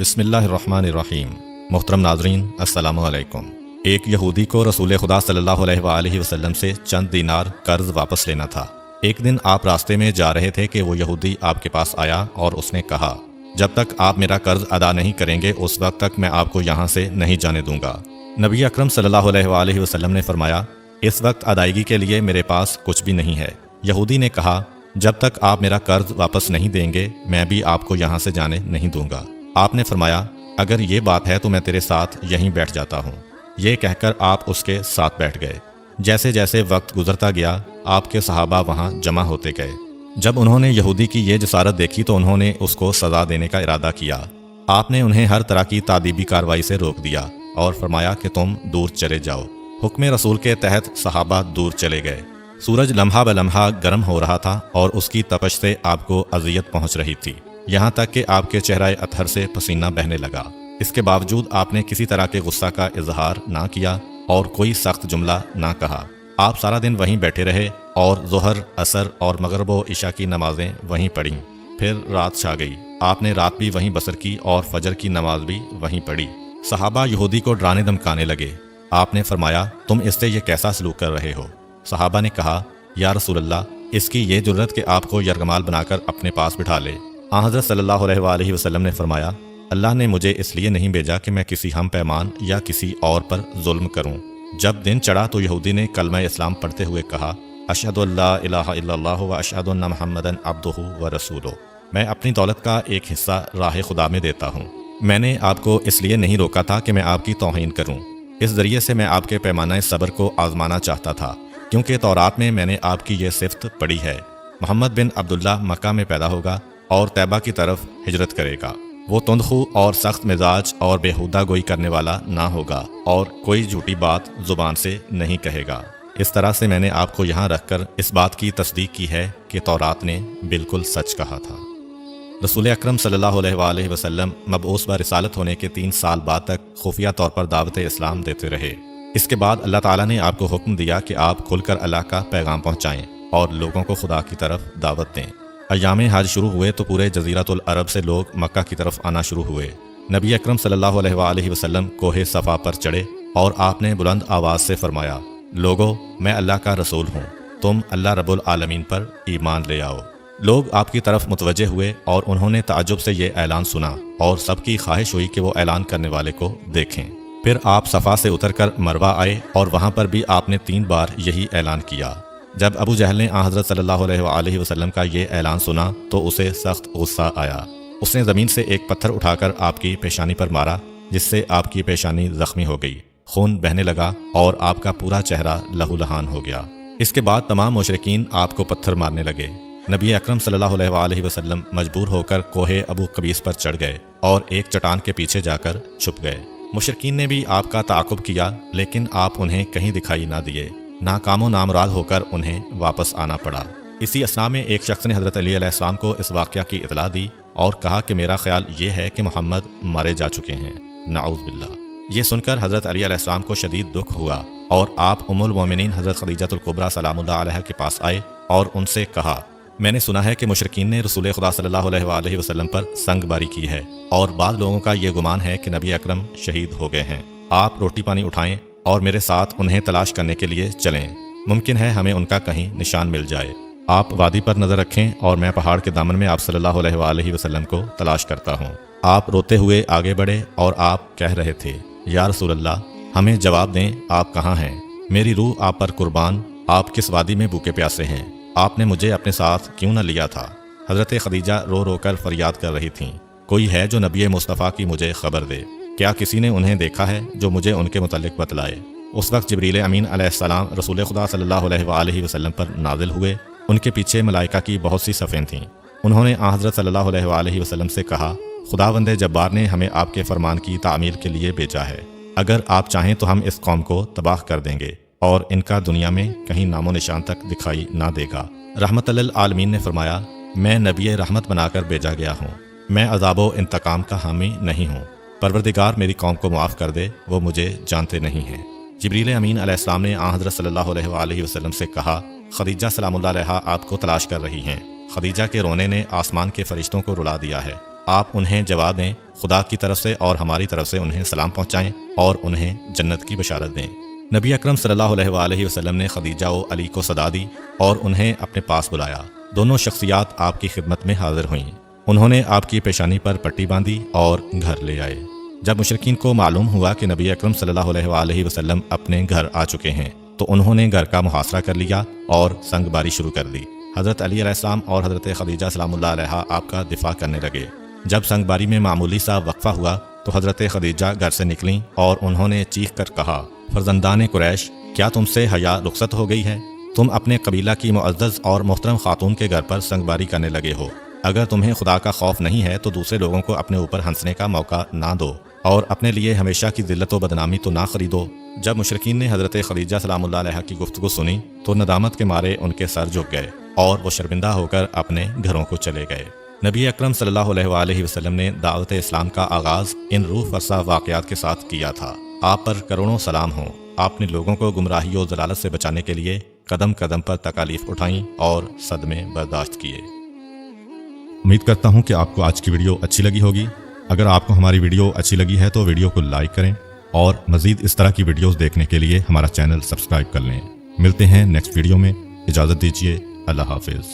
بسم اللہ الرحمن الرحیم۔ محترم ناظرین، السلام علیکم۔ ایک یہودی کو رسول خدا صلی اللہ علیہ وآلہ وسلم سے چند دینار قرض واپس لینا تھا۔ ایک دن آپ راستے میں جا رہے تھے کہ وہ یہودی آپ کے پاس آیا اور اس نے کہا، جب تک آپ میرا قرض ادا نہیں کریں گے اس وقت تک میں آپ کو یہاں سے نہیں جانے دوں گا۔ نبی اکرم صلی اللہ علیہ وآلہ وسلم نے فرمایا، اس وقت ادائیگی کے لیے میرے پاس کچھ بھی نہیں ہے۔ یہودی نے کہا، جب تک آپ میرا قرض واپس نہیں دیں گے میں بھی آپ کو یہاں سے جانے نہیں دوں گا۔ آپ نے فرمایا، اگر یہ بات ہے تو میں تیرے ساتھ یہیں بیٹھ جاتا ہوں۔ یہ کہہ کر آپ اس کے ساتھ بیٹھ گئے۔ جیسے جیسے وقت گزرتا گیا آپ کے صحابہ وہاں جمع ہوتے گئے۔ جب انہوں نے یہودی کی یہ جسارت دیکھی تو انہوں نے اس کو سزا دینے کا ارادہ کیا۔ آپ نے انہیں ہر طرح کی تادیبی کارروائی سے روک دیا اور فرمایا کہ تم دور چلے جاؤ۔ حکم رسول کے تحت صحابہ دور چلے گئے۔ سورج لمحہ بلمحہ گرم ہو رہا تھا اور اس کی تپش سے آپ کو اذیت پہنچ رہی تھی، یہاں تک کہ آپ کے چہرہ اطہر سے پسینہ بہنے لگا۔ اس کے باوجود آپ نے کسی طرح کے غصہ کا اظہار نہ کیا اور کوئی سخت جملہ نہ کہا۔ آپ سارا دن وہیں بیٹھے رہے اور ظہر، عصر اور مغرب و عشاء کی نمازیں وہیں پڑھیں۔ پھر رات چھا گئی، آپ نے رات بھی وہیں بسر کی اور فجر کی نماز بھی وہیں پڑھی۔ صحابہ یہودی کو ڈرانے دھمکانے لگے۔ آپ نے فرمایا، تم اس سے یہ کیسا سلوک کر رہے ہو؟ صحابہ نے کہا، یا رسول اللہ، اس کی یہ جرت کہ آپ کو یرغمال بنا کر اپنے پاس بٹھا لے۔ حضرت صلی اللہ علیہ وآلہ وسلم نے فرمایا، اللہ نے مجھے اس لیے نہیں بھیجا کہ میں کسی ہم پیمان یا کسی اور پر ظلم کروں۔ جب دن چڑھا تو یہودی نے کلمہ اسلام پڑھتے ہوئے کہا، اشہد ان لا الہ الا اللہ و اشہد ان محمدًا عبدہ و رسولہ۔ میں اپنی دولت کا ایک حصہ راہ خدا میں دیتا ہوں۔ میں نے آپ کو اس لیے نہیں روکا تھا کہ میں آپ کی توہین کروں، اس ذریعے سے میں آپ کے پیمانہ صبر کو آزمانا چاہتا تھا، کیونکہ تورات میں میں نے آپ کی یہ صفت پڑھی ہے، محمد بن عبداللہ مکہ میں پیدا ہوگا اور طیبہ کی طرف ہجرت کرے گا۔ وہ تندخو اور سخت مزاج اور بیہودہ گوئی کرنے والا نہ ہوگا اور کوئی جھوٹی بات زبان سے نہیں کہے گا۔ اس طرح سے میں نے آپ کو یہاں رکھ کر اس بات کی تصدیق کی ہے کہ تورات نے بالکل سچ کہا تھا۔ رسول اکرم صلی اللہ علیہ وآلہ وسلم مبعوث و رسالت ہونے کے 3 سال بعد تک خفیہ طور پر دعوت اسلام دیتے رہے۔ اس کے بعد اللہ تعالیٰ نے آپ کو حکم دیا کہ آپ کھل کر اللہ کا پیغام پہنچائیں اور لوگوں کو خدا کی طرف دعوت دیں۔ ایام حج شروع ہوئے تو پورے جزیرۃ العرب سے لوگ مکہ کی طرف آنا شروع ہوئے۔ نبی اکرم صلی اللہ علیہ وآلہ وسلم کوہ صفا پر چڑھے اور آپ نے بلند آواز سے فرمایا، لوگو، میں اللہ کا رسول ہوں، تم اللہ رب العالمین پر ایمان لے آؤ۔ لوگ آپ کی طرف متوجہ ہوئے اور انہوں نے تعجب سے یہ اعلان سنا اور سب کی خواہش ہوئی کہ وہ اعلان کرنے والے کو دیکھیں۔ پھر آپ صفا سے اتر کر مروہ آئے اور وہاں پر بھی آپ نے 3 بار یہی اعلان کیا۔ جب ابو جہل نے حضرت صلی اللہ علیہ وآلہ وسلم کا یہ اعلان سنا تو اسے سخت غصہ آیا۔ اس نے زمین سے ایک پتھر اٹھا کر آپ کی پیشانی پر مارا، جس سے آپ کی پیشانی زخمی ہو گئی، خون بہنے لگا اور آپ کا پورا چہرہ لہو لہان ہو گیا۔ اس کے بعد تمام مشرکین آپ کو پتھر مارنے لگے۔ نبی اکرم صلی اللہ علیہ وآلہ وسلم مجبور ہو کر کوہ ابو قبیس پر چڑھ گئے اور ایک چٹان کے پیچھے جا کر چھپ گئے۔ مشرکین نے بھی آپ کا تعاقب کیا لیکن آپ انہیں کہیں دکھائی نہ دیے۔ ناکام و نامراد ہو کر انہیں واپس آنا پڑا۔ اسی اثناء میں ایک شخص نے حضرت علی علیہ السلام کو اس واقعہ کی اطلاع دی اور کہا کہ میرا خیال یہ ہے کہ محمد مارے جا چکے ہیں، نعوذ باللہ۔ یہ سن کر حضرت علی علیہ السلام کو شدید دکھ ہوا اور آپ ام المومنین حضرت خدیجہ الکبریٰ سلام اللہ علیہ کے پاس آئے اور ان سے کہا، میں نے سنا ہے کہ مشرکین نے رسول خدا صلی اللہ علیہ وآلہ وسلم پر سنگ باری کی ہے اور بعض لوگوں کا یہ گمان ہے کہ نبی اکرم شہید ہو گئے ہیں۔ آپ روٹی پانی اٹھائیں اور میرے ساتھ انہیں تلاش کرنے کے لیے چلیں، ممکن ہے ہمیں ان کا کہیں نشان مل جائے۔ آپ وادی پر نظر رکھیں اور میں پہاڑ کے دامن میں آپ صلی اللہ علیہ وآلہ وسلم کو تلاش کرتا ہوں۔ آپ روتے ہوئے آگے بڑھے اور آپ کہہ رہے تھے، یا رسول اللہ، ہمیں جواب دیں، آپ کہاں ہیں؟ میری روح آپ پر قربان، آپ کس وادی میں بھوکے پیاسے ہیں؟ آپ نے مجھے اپنے ساتھ کیوں نہ لیا تھا؟ حضرت خدیجہ رو رو کر فریاد کر رہی تھیں، کوئی ہے جو نبی مصطفیٰ کی مجھے خبر دے؟ کیا کسی نے انہیں دیکھا ہے جو مجھے ان کے متعلق بتلائے؟ اس وقت جبریل امین علیہ السلام رسول خدا صلی اللہ علیہ وآلہ وسلم پر نازل ہوئے۔ ان کے پیچھے ملائکہ کی بہت سی صفیں تھیں۔ انہوں نے حضرت صلی اللہ علیہ وآلہ وسلم سے کہا، خداوند جبار نے ہمیں آپ کے فرمان کی تعمیل کے لیے بھیجا ہے، اگر آپ چاہیں تو ہم اس قوم کو تباہ کر دیں گے اور ان کا دنیا میں کہیں نام و نشان تک دکھائی نہ دے گا۔ رحمت للعالمین نے فرمایا، میں نبی رحمت بنا کر بھیجا گیا ہوں، میں عذاب و انتقام کا حامی نہیں ہوں۔ پروردگار میری قوم کو معاف کر دے، وہ مجھے جانتے نہیں ہیں۔ جبریل امین علیہ السلام نے حضرت صلی اللہ علیہ وآلہ وسلم سے کہا، خدیجہ سلام اللہ علیہا آپ کو تلاش کر رہی ہیں۔ خدیجہ کے رونے نے آسمان کے فرشتوں کو رلا دیا ہے۔ آپ انہیں جواب دیں خدا کی طرف سے اور ہماری طرف سے انہیں سلام پہنچائیں اور انہیں جنت کی بشارت دیں۔ نبی اکرم صلی اللہ علیہ وآلہ وسلم نے خدیجہ و علی کو صدا دی اور انہیں اپنے پاس بلایا۔ دونوں شخصیات آپ کی خدمت میں حاضر ہوئیں۔ انہوں نے آپ کی پیشانی پر پٹی باندھی اور گھر لے آئے۔ جب مشرکین کو معلوم ہوا کہ نبی اکرم صلی اللہ علیہ وآلہ وسلم اپنے گھر آ چکے ہیں تو انہوں نے گھر کا محاصرہ کر لیا اور سنگ باری شروع کر دی۔ حضرت علی علیہ السلام اور حضرت خدیجہ سلام اللہ علیہا آپ کا دفاع کرنے لگے۔ جب سنگ باری میں معمولی سا وقفہ ہوا تو حضرت خدیجہ گھر سے نکلیں اور انہوں نے چیخ کر کہا، فرزندان قریش، کیا تم سے حیا رخصت ہو گئی ہے؟ تم اپنے قبیلہ کی معزز اور محترم خاتون کے گھر پر سنگ باری کرنے لگے ہو۔ اگر تمہیں خدا کا خوف نہیں ہے تو دوسرے لوگوں کو اپنے اوپر ہنسنے کا موقع نہ دو اور اپنے لیے ہمیشہ کی ذلت و بدنامی تو نہ خریدو۔ جب مشرکین نے حضرت خدیجہ سلام اللہ علیہا کی گفتگو سنی تو ندامت کے مارے ان کے سر جھک گئے اور وہ شرمندہ ہو کر اپنے گھروں کو چلے گئے۔ نبی اکرم صلی اللہ علیہ وآلہ وسلم نے دعوت اسلام کا آغاز ان روح فرسا واقعات کے ساتھ کیا تھا۔ آپ پر کروڑوں سلام ہوں۔ آپ نے لوگوں کو گمراہی و ضلالت سے بچانے کے لیے قدم قدم پر تکالیف اٹھائیں اور صدمے برداشت کیے۔ امید کرتا ہوں کہ آپ کو آج کی ویڈیو اچھی لگی ہوگی۔ اگر آپ کو ہماری ویڈیو اچھی لگی ہے تو ویڈیو کو لائک کریں اور مزید اس طرح کی ویڈیوز دیکھنے کے لیے ہمارا چینل سبسکرائب کر لیں۔ ملتے ہیں نیکسٹ ویڈیو میں، اجازت دیجیے، اللہ حافظ۔